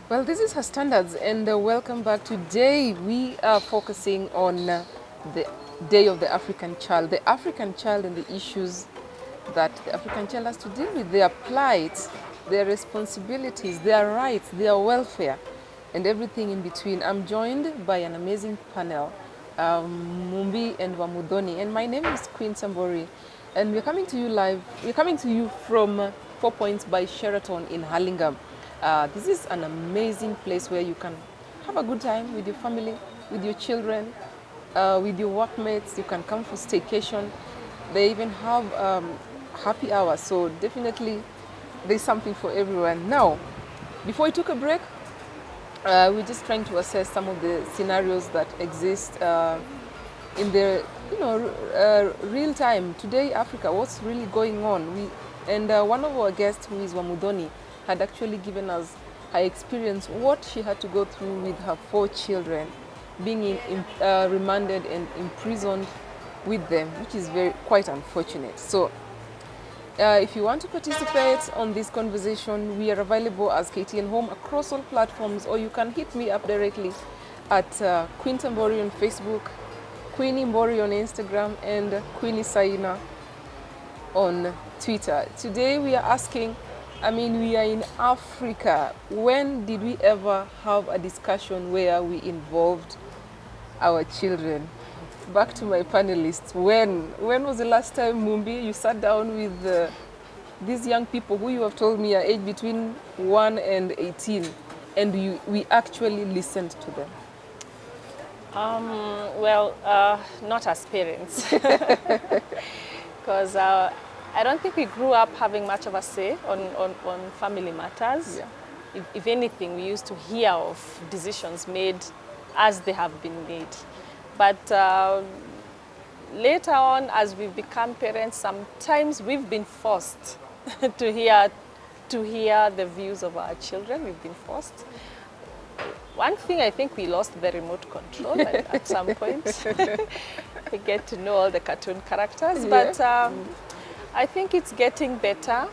Well, this is her standards, and welcome back. Today we are focusing on the Day of the African Child. The African child and the issues that the African child has to deal with, their plight, their responsibilities, their rights, their welfare, and everything in between. I'm joined by an amazing panel, Mumbi and Wamudoni, and my name is Queen Sambori, and we're coming to you live. We're coming to you from 4 Points by Sheraton in Hurlingham. This is an amazing place where you can have a good time with your family, with your children, with your workmates. You can come for staycation. They even have happy hours, so definitely there's something for everyone. Now, before we took a break, we're just trying to assess some of the scenarios that exist in the real time today. Africa, what's really going on? One of our guests, who is Wamudoni, had actually given us her experience, what she had to go through with her 4 children, being remanded and imprisoned with them, which is quite unfortunate. So if you want to participate on this conversation, we are available as KTN Home across all platforms, or you can hit me up directly at Queen Tambori on Facebook, Queenie Mbori on Instagram, and Queenie Saina on Twitter. Today we are asking, we are in Africa. When did we ever have a discussion where we involved our children? Back to my panelists. When was the last time, Mumbi, you sat down with these young people who you have told me are aged between 1 and 18, and we actually listened to them? Not as parents, because I don't think we grew up having much of a say on family matters. Yeah. If anything, we used to hear of decisions made as they have been made. But later on, as we've become parents, sometimes we've been forced to hear the views of our children. We've been forced. One thing, I think we lost the remote control at some point. We get to know all the cartoon characters, but I think it's getting better.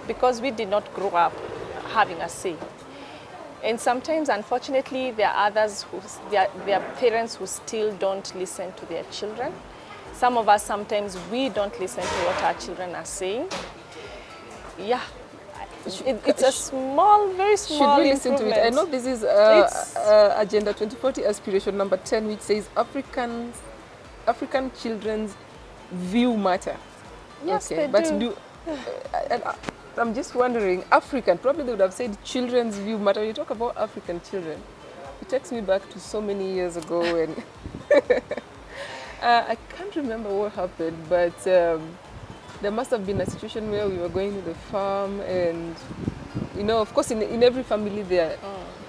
Because we did not grow up having a say. And sometimes, unfortunately, there are others there are parents who still don't listen to their children. Some of us, sometimes we don't listen to what our children are saying. Yeah. It's a very small Should we listen to it? I know this is Agenda 2040 Aspiration number 10, which says African children's view matter. Yes, okay, they do. I'm just wondering, African, probably they would have said children's view matter. When you talk about African children, it takes me back to so many years ago when I can't remember what happened, but there must have been a situation where we were going to the farm, and of course in every family there are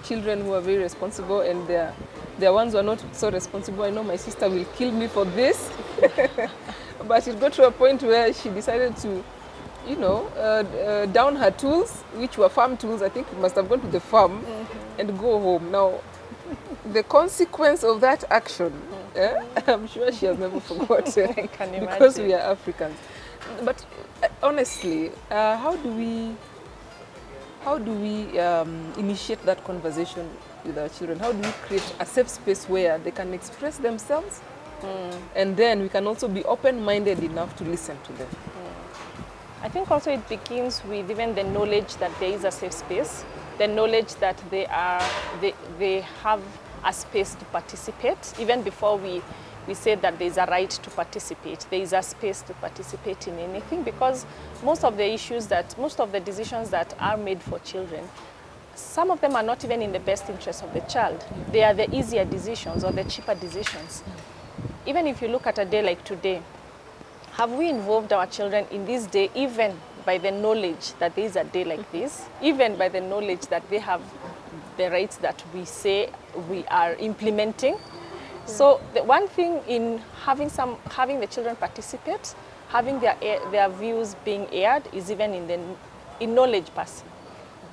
children who are very responsible, and there are ones who are not so responsible. I know my sister will kill me for this. But it got to a point where she decided to down her tools, which were farm tools. I think it must have gone to the farm and go home. Now, the consequence of that action, I'm sure she has never forgotten. I can imagine. Because we are Africans. But honestly, how do we initiate that conversation with our children? How do we create a safe space where they can express themselves? And then we can also be open-minded enough to listen to them. I think also it begins with even the knowledge that there is a safe space, the knowledge that they have a space to participate. Even before we say that there is a right to participate, there is a space to participate in anything, because most of the decisions that are made for children, some of them are not even in the best interest of the child. They are the easier decisions or the cheaper decisions. Even if you look at a day like today, have we involved our children in this day, even by the knowledge that there is a day like this, even by the knowledge that they have the rights that we say we are implementing? So the one thing in having the children participate, having their views being aired, is even in knowledge passing.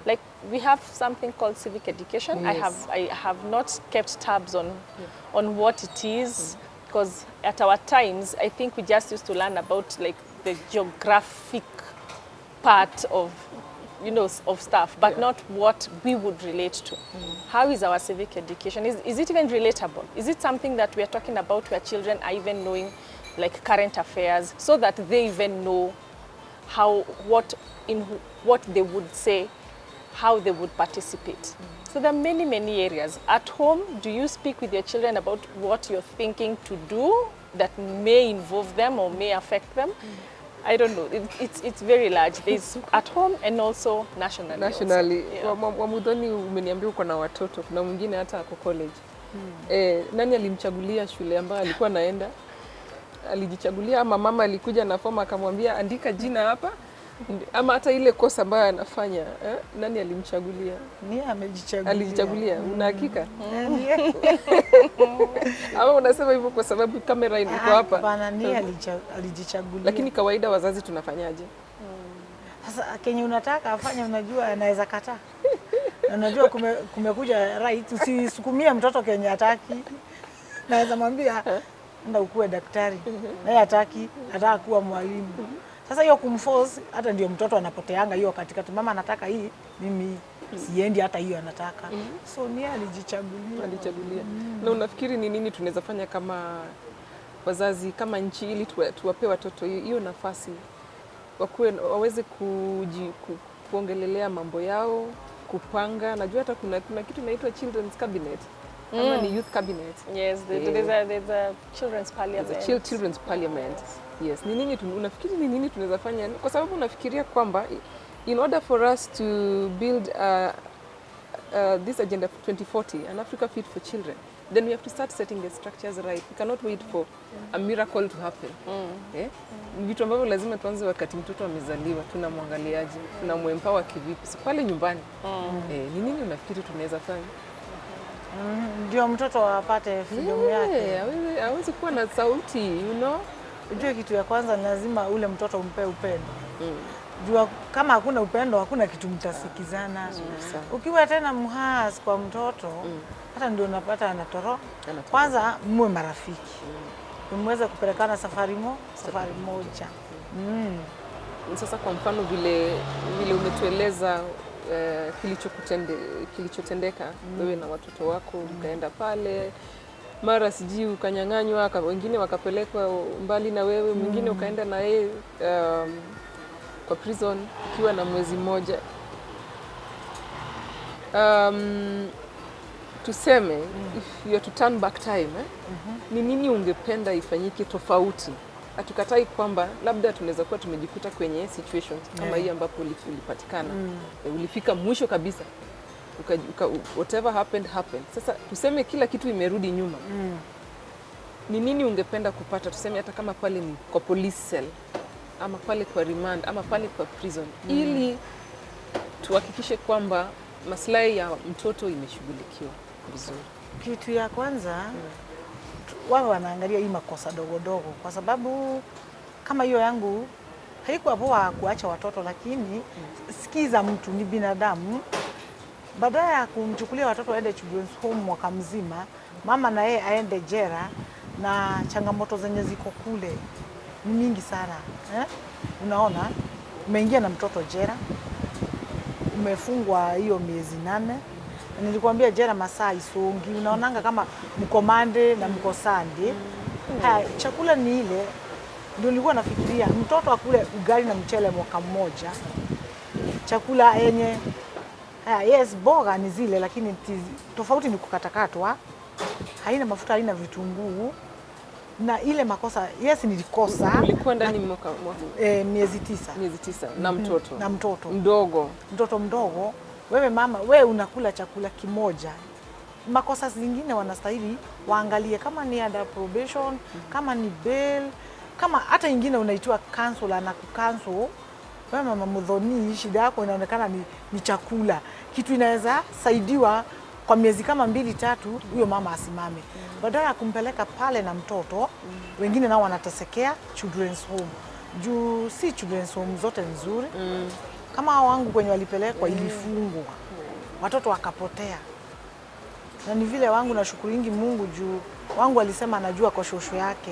Like, we have something called civic education. Yes. I have not kept tabs on what it is, because at our times, I think we just used to learn about like the geographic part of of stuff, but not what we would relate to. How is our civic education? Is it even relatable? Is it something that we are talking about where children are even knowing like current affairs so that they even know what they would say, how they would participate? So there are many, many areas. At home, do you speak with your children about what you're thinking to do that may involve them or may affect them? I don't know. It's very large. There's at home and also nationally. Nationally. Also. Wamudhoni umeniambia uko na watoto. Kuna mwingine hata ako college. Nani alimchagulia shule ambayo alikuwa naenda? Alijichagulia ama mama alikuja na fomu akamwambia andika jina hapa? Ama hata ile kosa ambayo anafanya, nani alimchagulia? Ni amejichagulia. Alijichagulia. Una hakika? Ama unasema hivyo kwa sababu kamera iko hapa? Hapana, ni alijichagulia. Lakini kawaida wazazi tunafanyaje? Sasa Kenya unataka afanye, unajua anaweza kataa. Unajua kumekuja right, usisukumie mtoto Kenya hataki. Naweza mwambia nenda ukue daktari. Naye hataki, anataka kuwa mwalimu. Sasa hiyo kumforce hata ndio mtoto anapoteanga hiyo katikati. Mama anataka hii, mimi siendi hata hiyo anataka. So ni alijichagulia. Na unafikiri ni nini tunaweza fanya kama wazazi, kama nchi, ili tuwape watoto hiyo nafasi waweze kuongelelea mambo yao, kupanga? Najua hata kuna kitu inaitwa children's cabinet. Ama ni youth cabinet. Yes, there's a children's parliament. Children's parliament. Yes. Unafikiri ni nini tunaweza fanya? Kwa sababu unafikiria kwamba in order for us to build this agenda for 2040, an Africa fit for children, then we have to start setting the structures right. We cannot wait for a miracle to happen. Vitu ambavyo lazima tuanze wakati mtoto amezaliwa. Tunamwangaliaje? Tunamempower kivipi? Si pale nyumbani. Ni nini unafikiri tunaweza fanya? Ndio mtoto apate freedom yake. Hawezi kuwa na sauti, Unajua kitu ya kwanza lazima ule mtoto umpe upendo. Jua kama hakuna upendo hakuna kitu mtasikizana. Ukiwa tena mhas kwa mtoto, hata ndio unapata anatoro. Kwanza muwe marafiki. Mweze kupelekana safari moja. Sasa kwa mfano vile umetueleza kilichotendeka wewe na watoto wako, ukaenda pale, mara sijui ukanyang'anywa, wengine wakapelekwa mbali na wewe, mwingine ukaenda na yeye kwa prison ukiwa na mwezi mmoja. Tuseme if you are to turn back time, ni nini ungependa ifanyike tofauti? Hatukatai kwamba labda tunaweza kuwa tumejikuta kwenye situations kama hii ambapo ulipatikana. Ulifika mwisho kabisa. Whatever happened. Sasa tuseme kila kitu imerudi nyuma. Ni nini ungependa kupata? Tuseme hata kama pale ni kwa police cell, ama pale kwa remand, ama pale kwa prison, ili tuhakikishe kwamba maslahi ya mtoto imeshughulikiwa vizuri. Kitu ya kwanza wao wanaangalia hii makosa dogo, kwa sababu kama hiyo yangu haikuwa poa kuacha watoto, lakini sikiza mtu ni binadamu. Badala ya kumchukulia watoto aende children's home mwaka mzima, mama na yeye aende jela, na changamoto zenye ziko kule ni mingi sana. Unaona, umeingia na mtoto jela, umefungwa hiyo miezi 8. Nilikwambia jela masaa isongi, unaonanga kama mko Monday na mko Sunday. Chakula ni ile, ndio nilikuwa nafikiria mtoto akule ugali na mchele mwaka mmoja. Chakula yenye yes, boga ni zile, lakini tofauti ni kukatakatwa, haina mafuta, haina vitunguu. Na ile makosa, yes, nilikosa. Ulikuwa ndani mwaka miezi 9. Miezi 9 na mtoto. Na mtoto mdogo. Mtoto mdogo. Wewe mama, wewe unakula chakula kimoja. Makosa zingine wanastahili waangalie, kama ni under probation, kama ni bail, kama hata ingine unaitwa counselor na kucancel. Wewe mama mdhoni, shida yako inaonekana ni chakula. Kitu inaweza saidiwa kwa miezi kama 2-3, huyo mama asimame. Badala ya kumpeleka pale na mtoto, wengine nao wanatesekea children's home. Juu si children's home zote nzuri. Kama wangu kwenye walipelekwa ilifungwa. Watoto wakapotea. Na ni vile wangu na shukuringi Mungu juu wangu alisema anajua kwa shosho yake.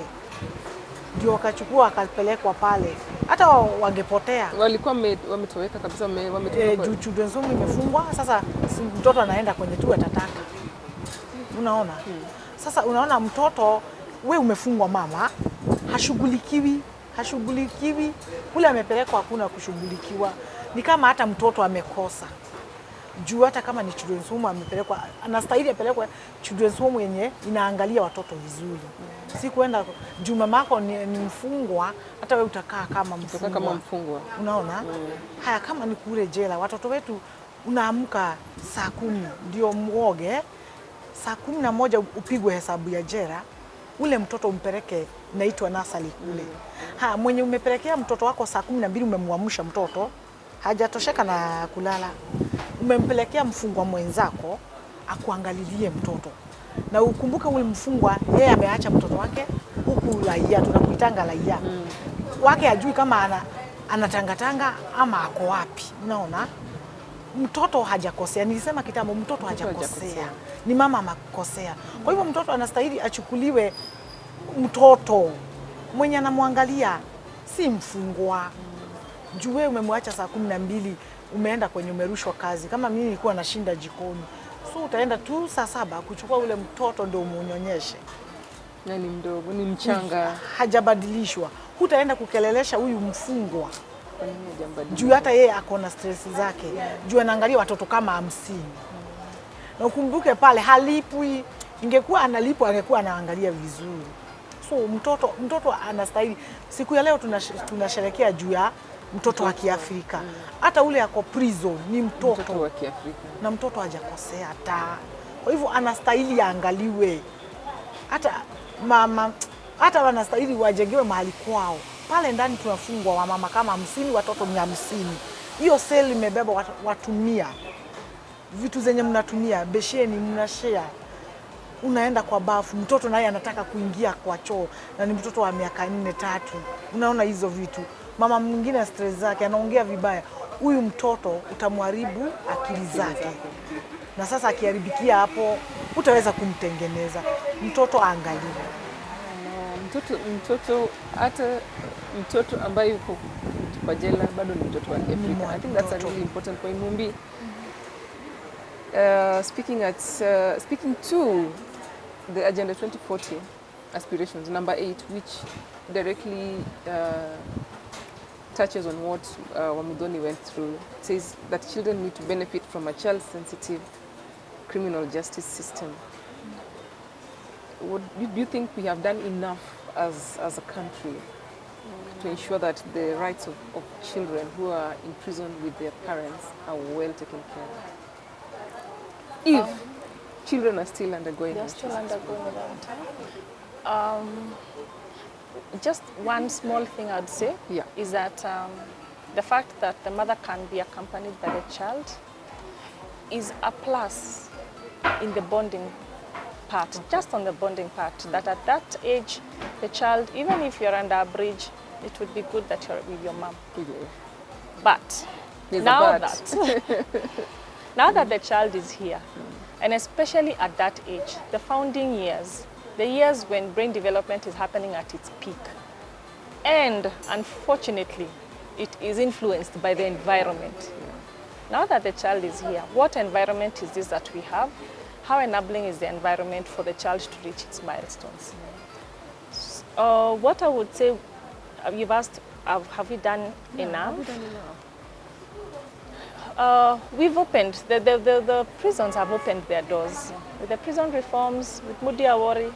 Ndio wakachukua akapelekwa pale. hata wangepotea. Walikuwa wametoweka kabisa, wametoweka. Juu children's home imefungwa, sasa mtoto anaenda kwenye tu atataka. Unaona? Sasa unaona mtoto we umefungwa mama, hashughulikiwi. Ule amepelekwa hakuna kushughulikiwa. Ni kama hata mtoto amekosa. Juu hata kama ni children's home amepelekwa, anastahili apelekwe children's home yenye inaangalia watoto vizuri. Si kuenda juu mamako ni mfungwa, hata wewe utakaa kama mfungwa. Unaona? Haya, kama ni kule jela, watoto wetu unaamka saa 10 ndio muoge, saa 11 upigwe hesabu ya jela, ule mtoto umpeleke naitwa nasali kule. Mwenye umepelekea mtoto wako saa 12 umemwamsha mtoto, hajatosheka na kulala. Umempelekea mfungwa mwenzako akuangalilie mtoto. Na ukumbuke ule mfungwa yeye ameacha mtoto wake huku raia, tunakuitanga raia. Wake hajui kama anatangatanga ama ako wapi. Unaona? Mtoto hajakosea. Nilisema kitambo mtoto hajakosea. Ni mama amakosea. Kwa hivyo mtoto anastahili achukuliwe mtoto. Mwenye anamwangalia si mfungwa. Juu wewe umemwacha saa 12 umeenda kwenye umerushwa kazi. Kama mimi nilikuwa nashinda jikoni. So utaenda tu saa 7 kuchukua ule mtoto ndio umuonyeshe. Na ni mdogo, ni mchanga. Hajabadilishwa. Hutaenda kukelelesha huyu mfungwa. Juu hata yeye ako na stress zake. Juu anaangalia watoto kama 50. Na ukumbuke pale halipwi. Ingekuwa analipwa angekuwa anaangalia vizuri. So mtoto anastahili. Siku ya leo tunasherehekea juu ya mtoto wa Kiafrika. Hata ule ako prison ni mtoto wa Kiafrika. Na mtoto hajakosea hata. Kwa hivyo anastahili aangaliwe. Hata wanastahili wajengewe mahali kwao. Pale ndani tunafungwa wamama kama 50, watoto 150. Hiyo seli imebeba watu 100. Vitu zenye mnatumia, besheni mnashare. Unaenda kwa bafu, mtoto naye anataka kuingia kwa choo na ni mtoto wa miaka 4-3. Unaona hizo vitu. Mama mwingine stress zake anaongea vibaya. Huyu mtoto utamharibu akili zake. Na sasa akiharibikia hapo utaweza kumtengeneza. Mtoto angaliwe. Mtoto ambaye yuko kwa jela bado ni mtoto wa Afrika. I think that's a really important point, Mumbi. Speaking to the Agenda 2040 aspirations, number 8, which directly touches on what Wamudhoni went through, says that children need to benefit from a child-sensitive criminal justice system. Do you think we have done enough as a country to ensure that the rights of children who are imprisoned with their parents are well taken care of? If children are still undergoing that. Just one small thing I'd say is that the fact that the mother can be accompanied by the child is a plus in the bonding part, just on the bonding part, that at that age, the child, even if you're under a bridge, it would be good that you're with your mom. But now that the child is here, and especially at that age, the founding years, the years when brain development is happening at its peak, and unfortunately, it is influenced by the environment. Now that the child is here, what environment is this that we have? How enabling is the environment for the child to reach its milestones? What I would say, you've asked, have we done enough? Have we done enough? We've opened, the prisons have opened their doors. With the prison reforms, with Mudi Awori,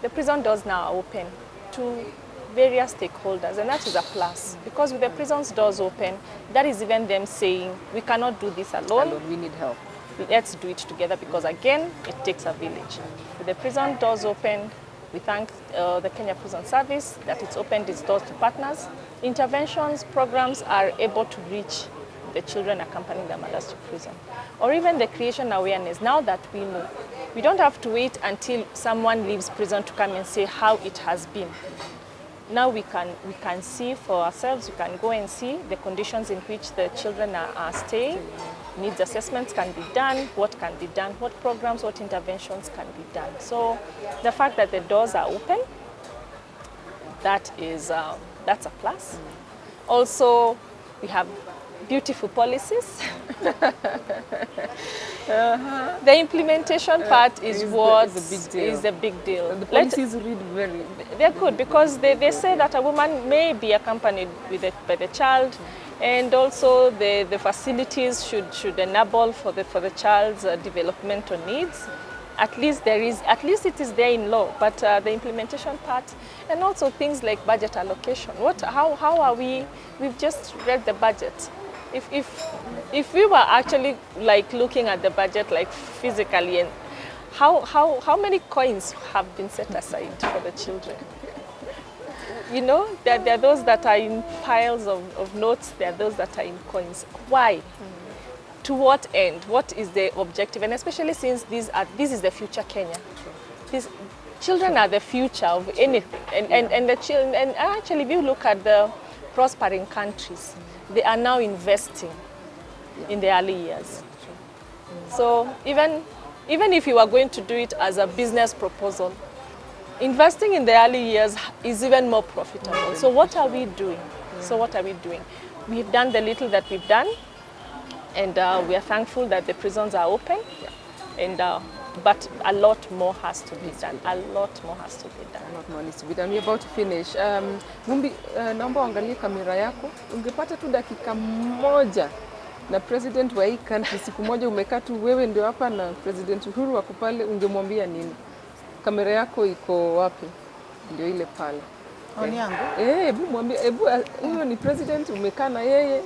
the prison doors now are open to various stakeholders, and that is a plus. Because with the prison's doors open, that is even them saying, we cannot do this alone. We need help. Let's do it together, because again, it takes a village. With the prison doors open, we thank the Kenya Prison Service that it's opened its doors to partners. Interventions, programs are able to reach the children accompanying their mothers to prison. Or even the creation awareness, now that we know. We don't have to wait until someone leaves prison to come and say how it has been. Now we can see for ourselves, we can go and see the conditions in which the children are staying. Needs assessments can be done, what can be done, what programs, what interventions can be done. So the fact that the doors are open, that's a plus. Also, we have beautiful policies. The implementation part is what is a big deal. The policies read they're good because they say that a woman may be accompanied by the child, and also the facilities should enable for the child's developmental needs. At least it is there in law, but the implementation part, and also things like budget allocation. How are we? We've just read the budget. If we were actually like looking at the budget like physically, and how many coins have been set aside for the children? You know, there are those that are in piles of notes, there are those that are in coins. Why? To what end? What is the objective? And especially since this is the future Kenya. These children are the future of anything. And the children, and actually if you look at the prospering countries, they are now investing in the early years. So even if you are going to do it as a business proposal, investing in the early years is even more profitable. So what are we doing? We've done the little that we've done, and we are thankful that the prisons are open. And but a lot more has to be done. A lot more needs to be done. We're about to finish. Mumbi, naomba uangalie kamera yako. Ungepata tu dakika moja na president wa hii country, siku moja umekaa tu wewe ndio hapa na President Uhuru wako pale, ungemwambia nini? Kamera yako iko wapi? Ndio ile pale. Oni yangu? Hebu mwambie, huyo ni president, umekaa na yeye,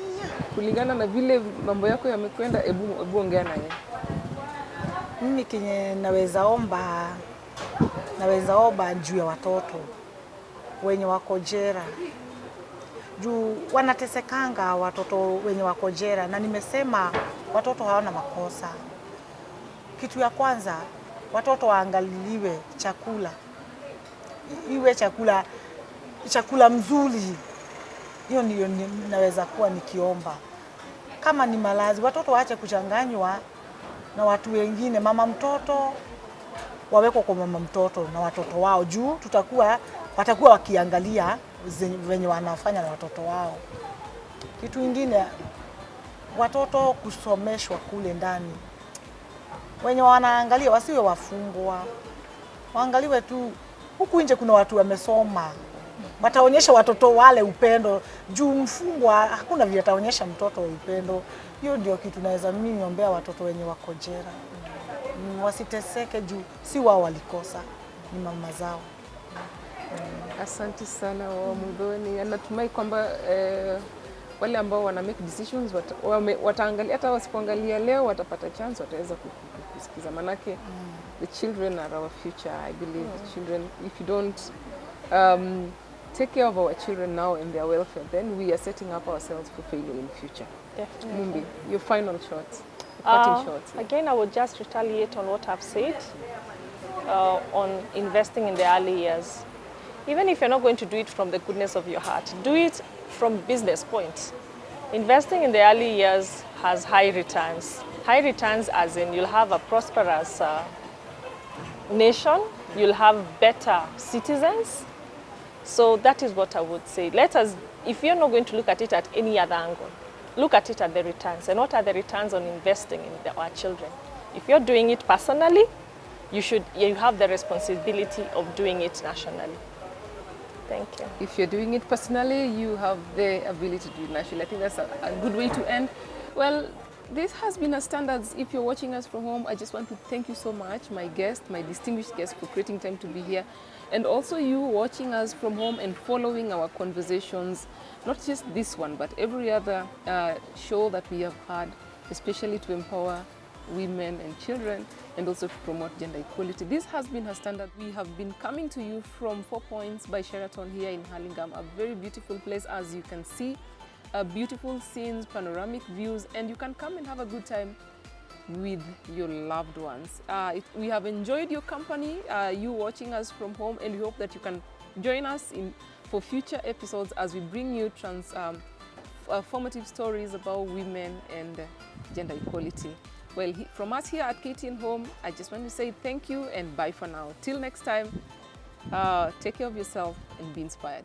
kulingana na vile mambo yako yamekwenda, hebu ongea na yeye. Mimi kenye naweza omba juu ya watoto wenye wako jela. Juu wanatesekanga watoto wenye wako jela, na nimesema watoto hawana makosa. Kitu ya kwanza, watoto waangaliwe chakula. Iwe chakula mzuri. Hiyo ndio naweza kuwa nikiomba. Kama ni malazi, watoto waache kuchanganywa na watu wengine. Mama mtoto waweko kwa mama mtoto na watoto wao, juu watakuwa wakiangalia wenye wanafanya na watoto wao. Kitu kingine, watoto kusomeshwa kule ndani. Wenye wanaangalia wasiwe wafungwa. Waangaliwe tu, huku nje kuna watu wamesoma. Wataonyesha watoto wale upendo. Juu mfungwa hakuna vile ataonyesha mtoto upendo. Hiyo ndio kitu naweza mimi niombea watoto wenye wako jela. Wasiteseke juu si wao walikosa, ni mama zao. Asante sana wa Mudhoni. Natumai kwamba wale ambao wana make decisions wataangalia, hata wasipoangalia leo watapata chance, wataweza kusikiza. Manake the children are our future. I believe the children, if you don't take care of our children now and their welfare, then we are setting up ourselves for failure in future. Definitely. Mumbi, your final shot. Parting shot. Again, I would just retaliate on what I've said on investing in the early years. Even if you're not going to do it from the goodness of your heart, do it from business point. Investing in the early years has high returns. High returns as in you'll have a prosperous nation, you'll have better citizens. So that is what I would say. If you're not going to look at it at any other angle, look at it at the returns. And what are the returns on investing in our children? If you're doing it personally, you have the responsibility of doing it nationally. Thank you. If you're doing it personally, you have the ability to do it nationally. I think that's a good way to end. Well, this has been a Standards. If you're watching us from home, I just want to thank you so much, my distinguished guest, for creating time to be here. And also you watching us from home and following our conversations, not just this one, but every other show that we have had, especially to empower women and children, and also to promote gender equality. This has been Her Standard. We have been coming to you from 4 Points by Sheraton here in Hurlingham, a very beautiful place, as you can see, beautiful scenes, panoramic views, and you can come and have a good time with your loved ones. We have enjoyed your company, you watching us from home, and we hope that you can join us for future episodes as we bring you formative stories about women and gender equality. Well, from us here at KTN Home, I just want to say thank you and bye for now. Till next time, take care of yourself and be inspired.